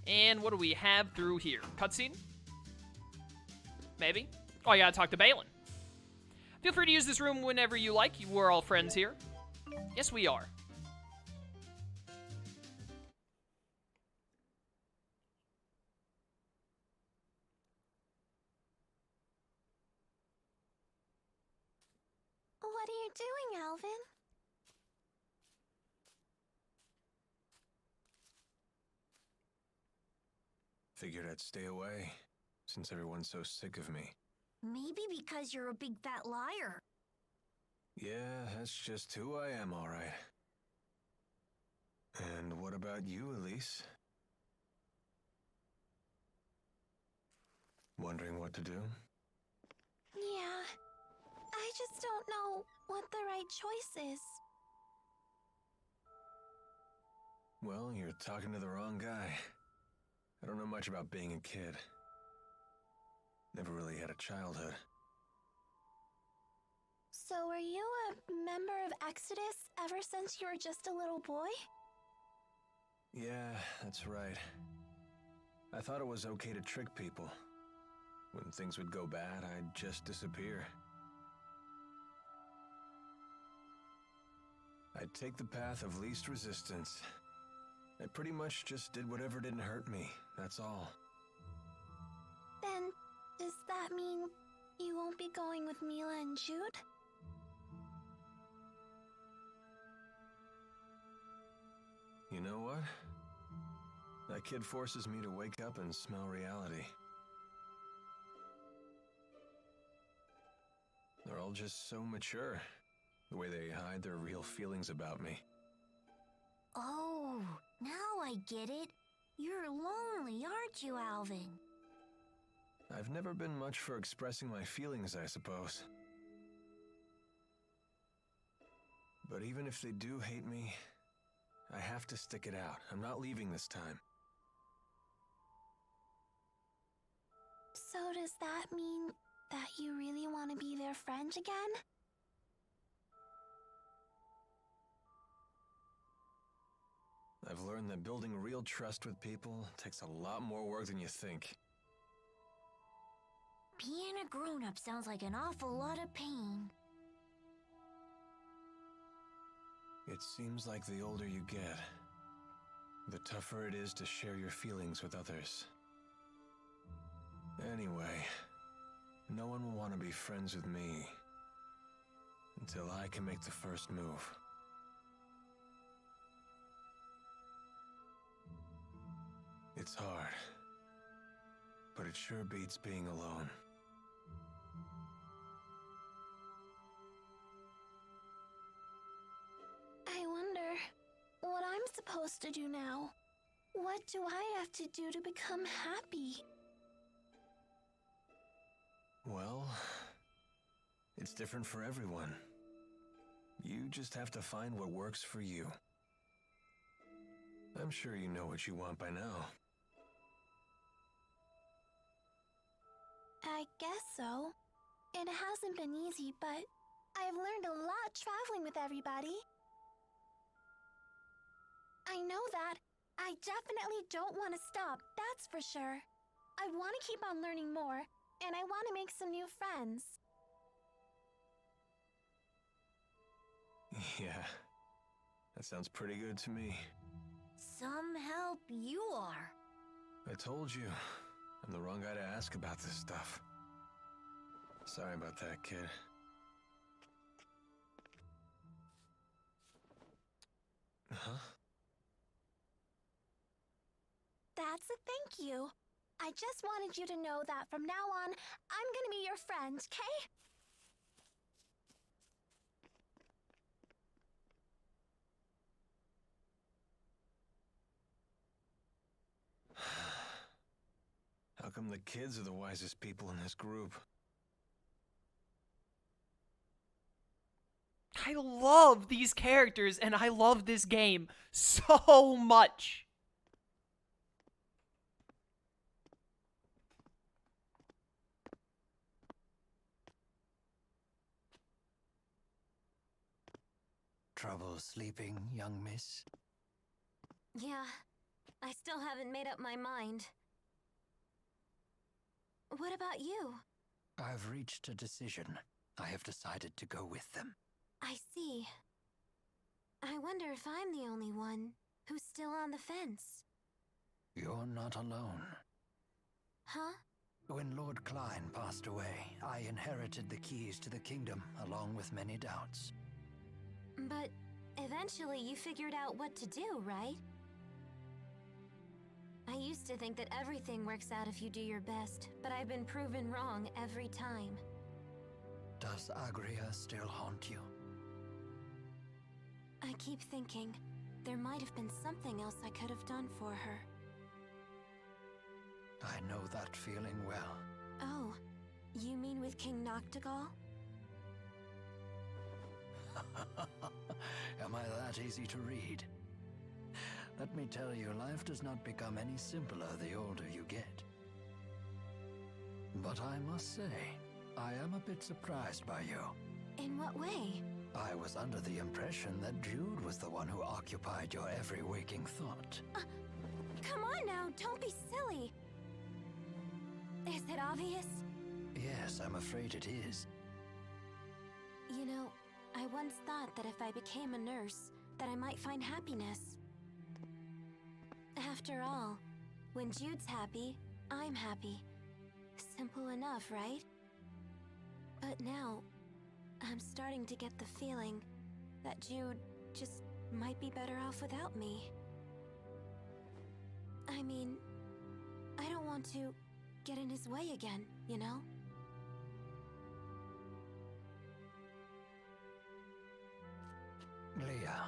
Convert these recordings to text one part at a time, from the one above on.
And what do we have through here? Cutscene? Maybe? Oh, I gotta talk to Balin. Feel free to use this room whenever you like. We're all friends here. Yes, we are. What are you doing, Alvin? Figured I'd stay away, since everyone's so sick of me. Maybe because you're a big fat liar. Yeah, that's just who I am, all right. And what about you, Elise? Wondering what to do? Yeah. I just don't know what the right choice is. Well, you're talking to the wrong guy. I don't know much about being a kid. Never really had a childhood. So were you a member of Exodus ever since you were just a little boy? Yeah, that's right. I thought it was okay to trick people. When things would go bad, I'd just disappear. I'd take the path of least resistance. I pretty much just did whatever didn't hurt me, that's all. Then, does that mean you won't be going with Milla and Jude? You know what? That kid forces me to wake up and smell reality. They're all just so mature, the way they hide their real feelings about me. Oh, now I get it. You're lonely, aren't you, Alvin? I've never been much for expressing my feelings, I suppose. But even if they do hate me, I have to stick it out. I'm not leaving this time. So does that mean that you really want to be their friend again? I've learned that building real trust with people takes a lot more work than you think. Being a grown-up sounds like an awful lot of pain. It seems like the older you get, the tougher it is to share your feelings with others. Anyway, no one will want to be friends with me until I can make the first move. It's hard, but it sure beats being alone. I wonder what I'm supposed to do now. What do I have to do to become happy? Well, it's different for everyone. You just have to find what works for you. I'm sure you know what you want by now. I guess so. It hasn't been easy, but I've learned a lot traveling with everybody. I know that. I definitely don't want to stop, that's for sure. I want to keep on learning more, and I want to make some new friends. Yeah, that sounds pretty good to me. Some help you are. I told you, I'm the wrong guy to ask about this stuff. Sorry about that, kid. Huh? That's a thank you. I just wanted you to know that from now on, I'm gonna be your friend, okay? How come the kids are the wisest people in this group? I love these characters, and I love this game so much. Trouble sleeping, young miss? Yeah, I still haven't made up my mind. What about you? I've reached a decision. I have decided to go with them. I see. I wonder if I'm the only one who's still on the fence. You're not alone. Huh? When Lord Klein passed away, I inherited the keys to the kingdom, along with many doubts. But eventually you figured out what to do, right? I used to think that everything works out if you do your best, but I've been proven wrong every time. Does Agria still haunt you? I keep thinking there might have been something else I could have done for her. I know that feeling well. Oh, you mean with King Noctigal? Am I that easy to read? Let me tell you, life does not become any simpler the older you get. But I must say, I am a bit surprised by you. In what way? I was under the impression that Jude was the one who occupied your every waking thought. Come on now, don't be silly. Is it obvious? Yes, I'm afraid it is. You know, I once thought that if I became a nurse, that I might find happiness. After all, when Jude's happy, I'm happy. Simple enough, right? But now, I'm starting to get the feeling that Jude just might be better off without me. I mean, I don't want to get in his way again, you know? Leah,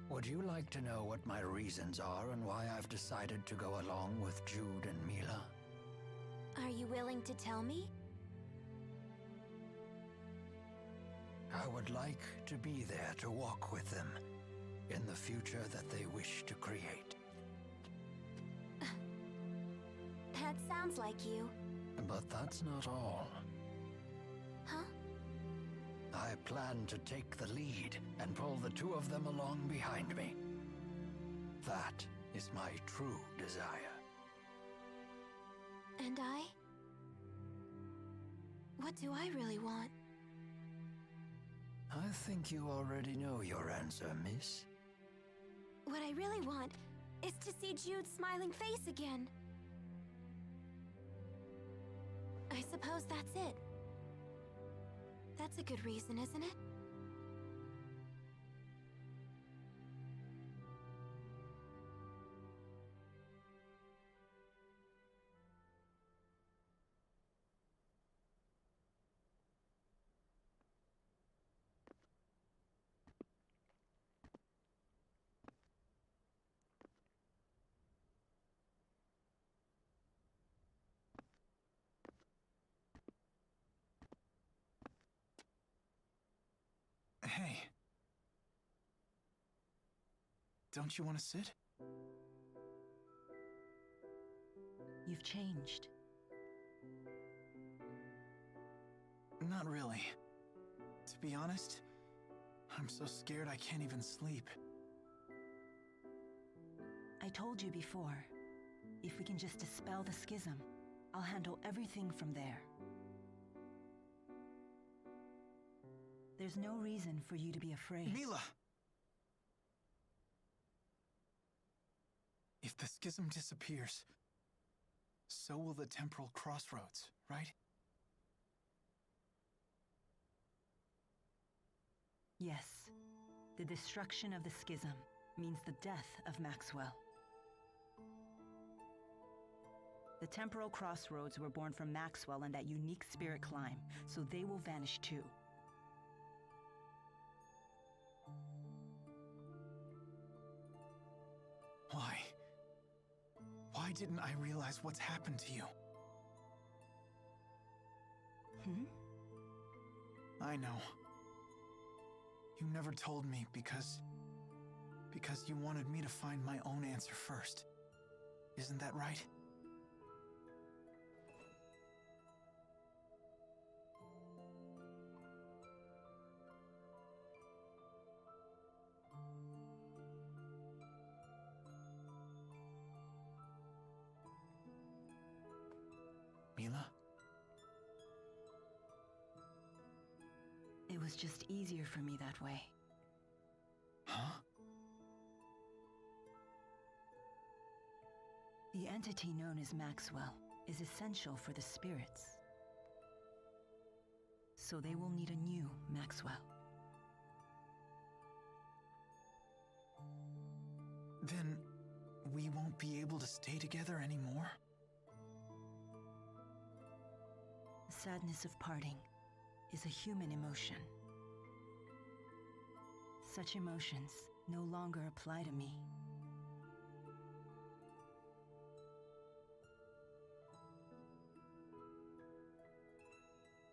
would you like to know what my reasons are and why I've decided to go along with Jude and Milla? Are you willing to tell me? I would like to be there to walk with them in the future that they wish to create. That sounds like you. But that's not all. Huh? I plan to take the lead and pull the two of them along behind me. That is my true desire. And I? What do I really want? I think you already know your answer, miss. What I really want is to see Jude's smiling face again. I suppose that's it. That's a good reason, isn't it? Hey. Don't you want to sit? You've changed. Not really. To be honest, I'm so scared I can't even sleep. I told you before, if we can just dispel the schism, I'll handle everything from there. There's no reason for you to be afraid. Milla! If the schism disappears, so will the temporal crossroads, right? Yes. The destruction of the schism means the death of Maxwell. The temporal crossroads were born from Maxwell and that unique spirit climb, so they will vanish too. Why? Why didn't I realize what's happened to you? I know. You never told me because you wanted me to find my own answer first. Isn't that right? was just easier for me that way. Huh? The entity known as Maxwell is essential for the spirits. So they will need a new Maxwell. Then we won't be able to stay together anymore? The sadness of parting is a human emotion. Such emotions no longer apply to me.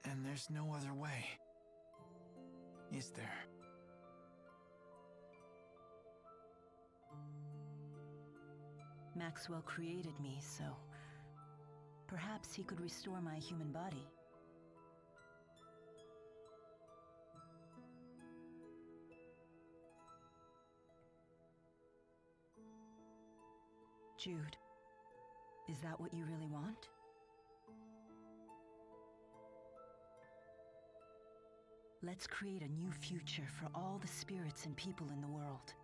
And there's no other way, is there? Maxwell created me, so perhaps he could restore my human body. Jude, is that what you really want? Let's create a new future for all the spirits and people in the world.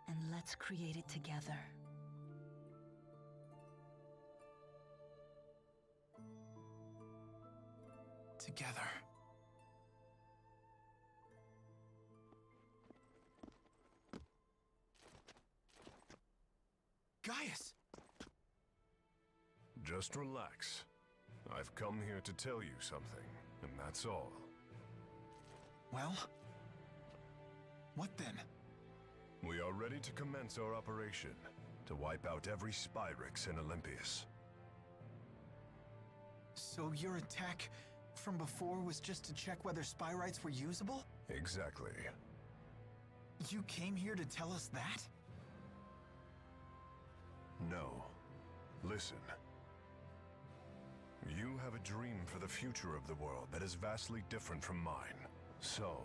And let's create it together. Together. Gaius! Just relax. I've come here to tell you something, and that's all. Well? What then? We are ready to commence our operation, to wipe out every Spyrix in Olympias. So your attack from before was just to check whether Spyrites were usable? Exactly. You came here to tell us that? No. Listen. You have a dream for the future of the world that is vastly different from mine. So...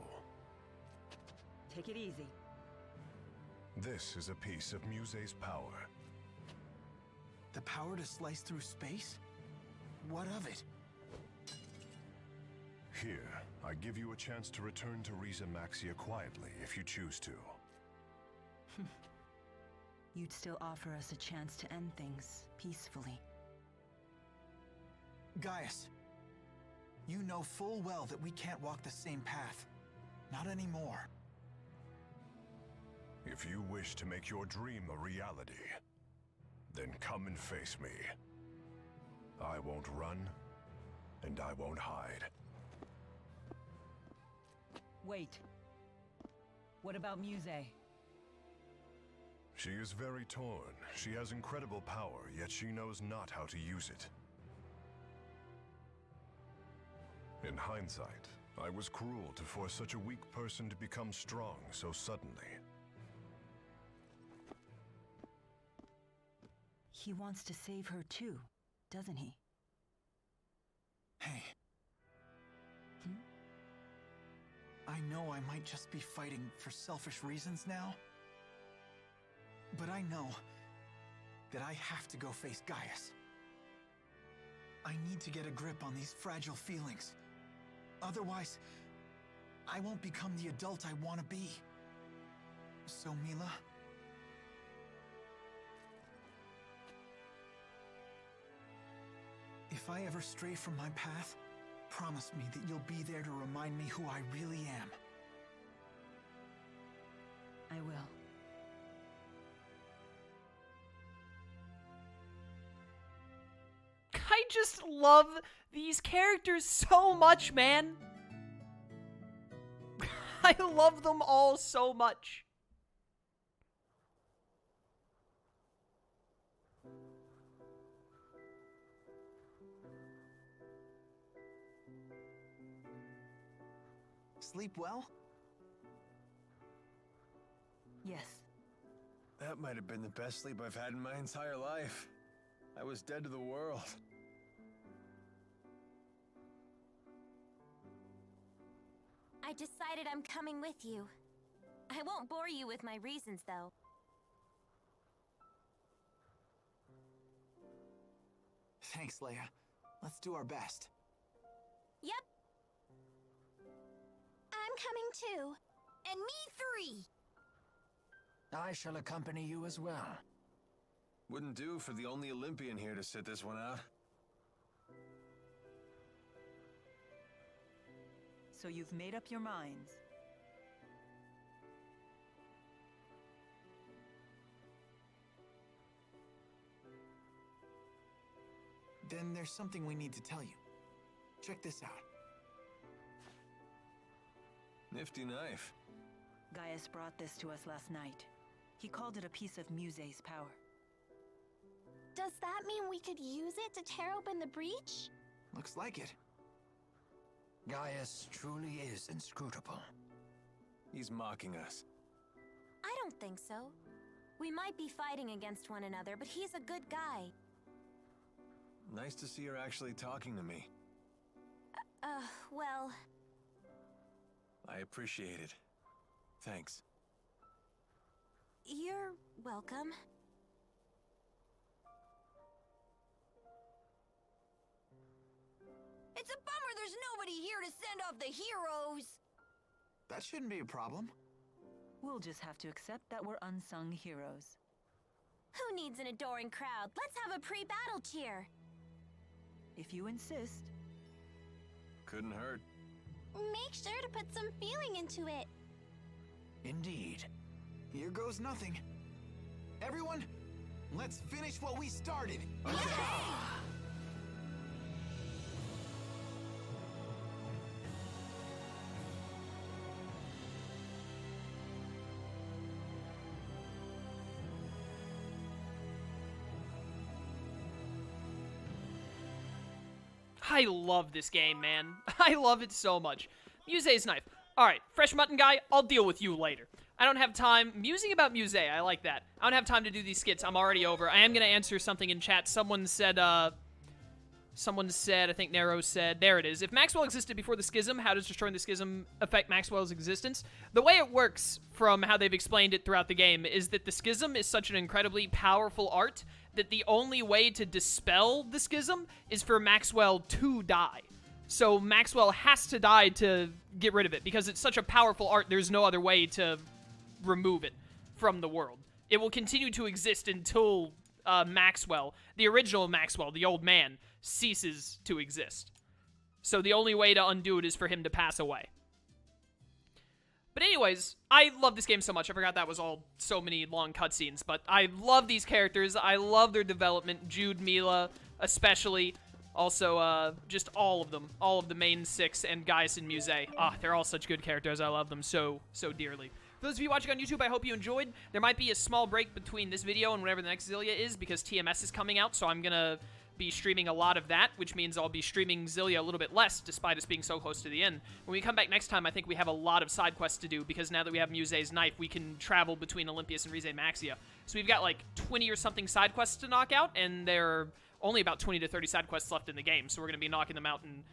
Take it easy. this is a piece of Muse's power. The power to slice through space? What of it? Here, I give you a chance to return to Rieze Maxia quietly if you choose to. You'd still offer us a chance to end things peacefully. Gaius, you know full well that we can't walk the same path. Not anymore. If you wish to make your dream a reality, then come and face me. I won't run, and I won't hide. Wait. What about Muse? She is very torn. She has incredible power, yet she knows not how to use it. In hindsight, I was cruel to force such a weak person to become strong so suddenly. He wants to save her too, doesn't he? Hey. I know I might just be fighting for selfish reasons now, but I know that I have to go face Gaius. I need to get a grip on these fragile feelings. Otherwise, I won't become the adult I want to be. So, Milla? If I ever stray from my path, promise me that you'll be there to remind me who I really am. I will. I just love these characters so much, man. I love them all so much. Sleep well? Yes. That might have been the best sleep I've had in my entire life. I was dead to the world. I decided I'm coming with you. I won't bore you with my reasons, though. Thanks, Leia. Let's do our best. Yep. coming too. And me 3. I shall accompany you as well. Wouldn't do for the only Olympian here to sit this one out. So you've made up your minds. Then there's something we need to tell you. Check this out. Nifty knife. Gaius brought this to us last night. He called it a piece of Muse's power. Does that mean we could use it to tear open the breach? Looks like it. Gaius truly is inscrutable. He's mocking us. I don't think so. We might be fighting against one another, but he's a good guy. Nice to see her actually talking to me. Well... I appreciate it. Thanks. You're welcome. It's a bummer there's nobody here to send off the heroes. That shouldn't be a problem. We'll just have to accept that we're unsung heroes. Who needs an adoring crowd? Let's have a pre-battle cheer. If you insist. Couldn't hurt. Make sure to put some feeling into it. Indeed. Here goes nothing. Everyone, let's finish what we started. I love this game, man. I love it so much. Muse's knife. Alright, fresh mutton guy, I'll deal with you later. I don't have time. Musing about Muse, I like that. I don't have time to do these skits. I'm already over. I am going to answer something in chat. Someone said, I think Nero said, there it is. If Maxwell existed before the schism, how does destroying the schism affect Maxwell's existence? The way it works, from how they've explained it throughout the game, is that the schism is such an incredibly powerful art that the only way to dispel the schism is for Maxwell to die. So Maxwell has to die to get rid of it, because it's such a powerful art, there's no other way to remove it from the world. It will continue to exist until Maxwell, the original Maxwell, the old man, ceases to exist. So the only way to undo it is for him to pass away. But anyways, I love this game so much. I forgot that was all so many long cutscenes, but I love these characters. I love their development. Jude, Milla, especially. Also, just all of them. All of the main 6 and Gaius and Muse. They're all such good characters. I love them so, so dearly. For those of you watching on YouTube, I hope you enjoyed. There might be a small break between this video and whatever the next Xillia is, because TMS is coming out, so I'm gonna be streaming a lot of that, which means I'll be streaming Xillia a little bit less, despite us being so close to the end. When we come back next time, I think we have a lot of side quests to do, because now that we have Muse's knife, we can travel between Olympus and Rieze Maxia. So we've got like 20 or something side quests to knock out, and there are only about 20 to 30 side quests left in the game, so we're going to be knocking them out and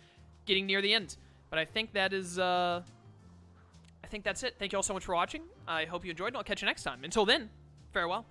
getting near the end. But I think that is, I think that's it. Thank you all so much for watching. I hope you enjoyed, and I'll catch you next time. Until then, farewell.